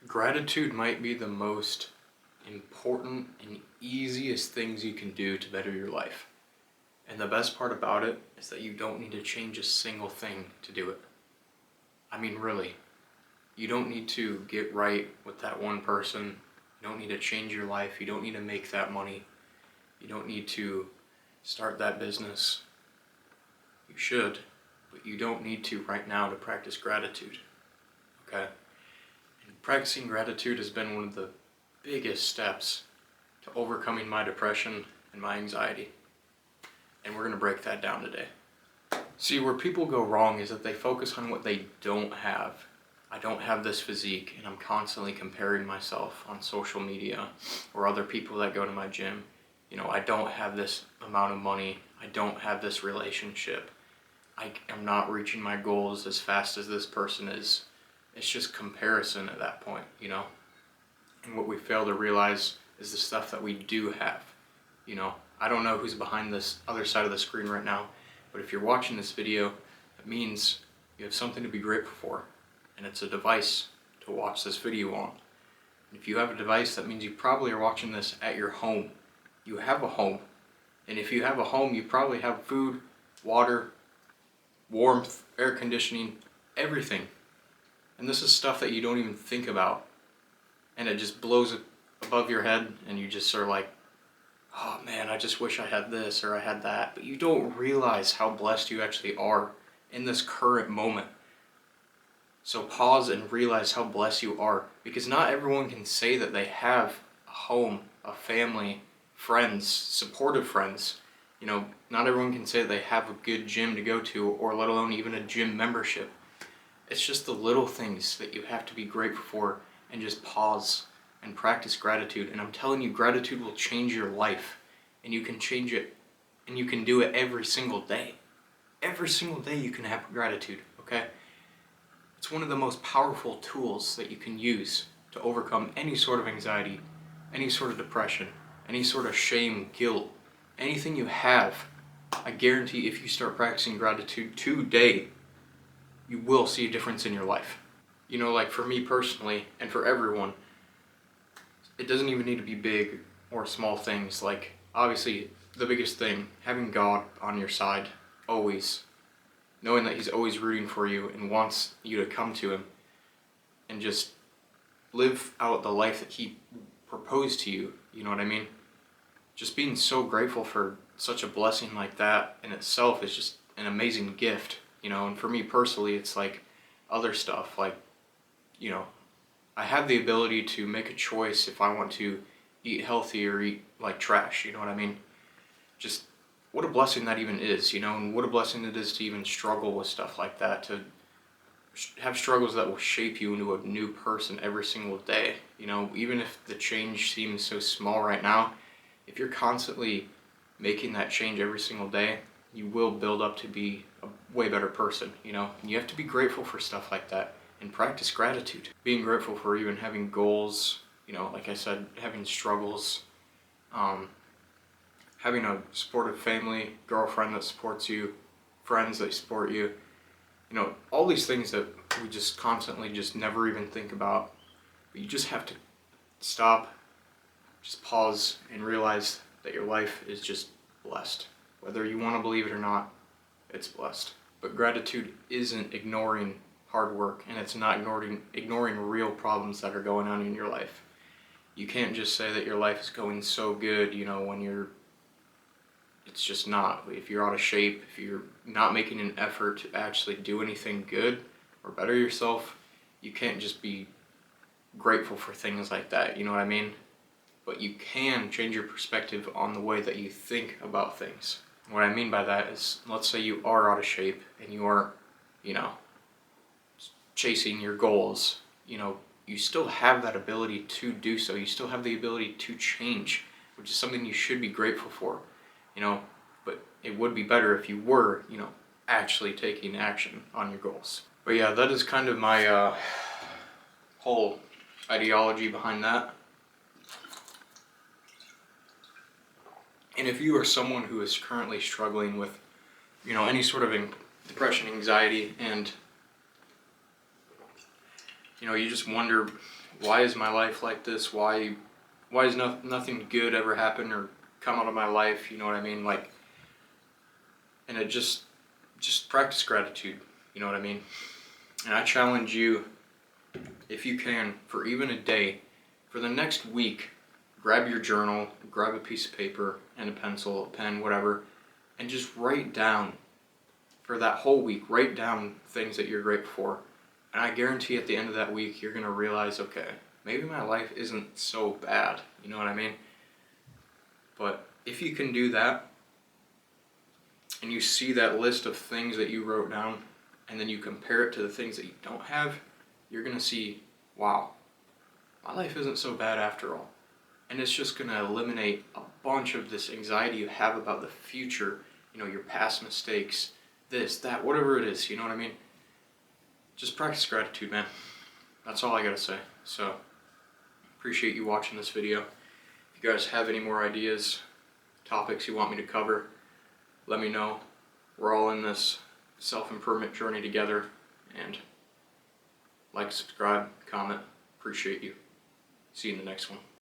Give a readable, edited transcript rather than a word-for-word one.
Gratitude might be the most important and easiest things you can do to better your life. And the best part about it is that you don't need to change a single thing to do it. I mean, really, you don't need to get right with that one person. You don't need to change your life. You don't need to make that money. You don't need to start that business. You should, but you don't need to right now to practice gratitude. Okay? And practicing gratitude has been one of the biggest steps to overcoming my depression and my anxiety. And we're going to break that down today. See, where people go wrong is that they focus on what they don't have. I don't have this physique, and I'm constantly comparing myself on social media or other people that go to my gym. You know, I don't have this amount of money. I don't have this relationship. I am not reaching my goals as fast as this person is. It's just comparison at that point, you know? And what we fail to realize is the stuff that we do have. You know, I don't know who's behind this other side of the screen right now, but if you're watching this video, it means you have something to be grateful for, and it's a device to watch this video on. And if you have a device, that means you probably are watching this at your home. You have a home, and if you have a home, you probably have food, water, warmth, air conditioning, everything. And this is stuff that you don't even think about, and it just blows above your head, and you just are like, oh man, I just wish I had this or I had that. But you don't realize how blessed you actually are in this current moment. So pause and realize how blessed you are, because not everyone can say that they have a home, a family, friends, supportive friends. You know, not everyone can say that they have a good gym to go to, or let alone even a gym membership. It's just the little things that you have to be grateful for, and just pause and practice gratitude. And I'm telling you, gratitude will change your life, and you can change it, and you can do it every single day. Every single day you can have gratitude, okay? It's one of the most powerful tools that you can use to overcome any sort of anxiety, any sort of depression, any sort of shame, guilt, anything you have. I guarantee if you start practicing gratitude today, you will see a difference in your life. You know, like for me personally, and for everyone, it doesn't even need to be big or small things. Like, obviously, the biggest thing, having God on your side, always. Knowing that He's always rooting for you and wants you to come to Him and just live out the life that He proposed to you. You know what I mean? Just being so grateful for such a blessing like that in itself is just an amazing gift, you know. And for me personally, it's like other stuff, like, you know, I have the ability to make a choice if I want to eat healthy or eat like trash, you know what I mean? Just what a blessing that even is, you know, and what a blessing it is to even struggle with stuff like that, to have struggles that will shape you into a new person every single day, you know. Even if the change seems so small right now, if you're constantly making that change every single day, you will build up to be a way better person, you know. And you have to be grateful for stuff like that. And practice gratitude. Being grateful for even having goals, you know, like I said, having struggles, having a supportive family, girlfriend that supports you, friends that support you, you know, all these things that we just constantly just never even think about. But you just have to stop, just pause, and realize that your life is just blessed. Whether you want to believe it or not, it's blessed. But gratitude isn't ignoring hard work, and it's not ignoring real problems that are going on in your life. You can't just say that your life is going so good, you know, when it's just not. If you're out of shape, if you're not making an effort to actually do anything good or better yourself, you can't just be grateful for things like that, you know what I mean? But you can change your perspective on the way that you think about things. What I mean by that is, let's say you are out of shape and you are, you know, chasing your goals, you know, you still have that ability to do so. You still have the ability to change, which is something you should be grateful for, you know. But it would be better if you were, you know, actually taking action on your goals. But yeah, that is kind of my whole ideology behind that. And if you are someone who is currently struggling with, you know, any sort of depression, anxiety, and you know, you just wonder why is my life like this? Why is nothing good ever happen or come out of my life? You know what I mean? Like, and it just practice gratitude. You know what I mean? And I challenge you, if you can, for even a day, for the next week, grab your journal, grab a piece of paper and a pencil, a pen, whatever, and just write down for that whole week, write down things that you're grateful for. And I guarantee at the end of that week, you're going to realize, okay, maybe my life isn't so bad. You know what I mean? But if you can do that, and you see that list of things that you wrote down, and then you compare it to the things that you don't have, you're going to see, wow, my life isn't so bad after all. And it's just going to eliminate a bunch of this anxiety you have about the future, you know, your past mistakes, this, that, whatever it is, you know what I mean? Just practice gratitude, man. That's all I gotta say. So, appreciate you watching this video. If you guys have any more ideas, topics you want me to cover, let me know. We're all in this self-improvement journey together, and like, subscribe, comment. Appreciate you. See you in the next one.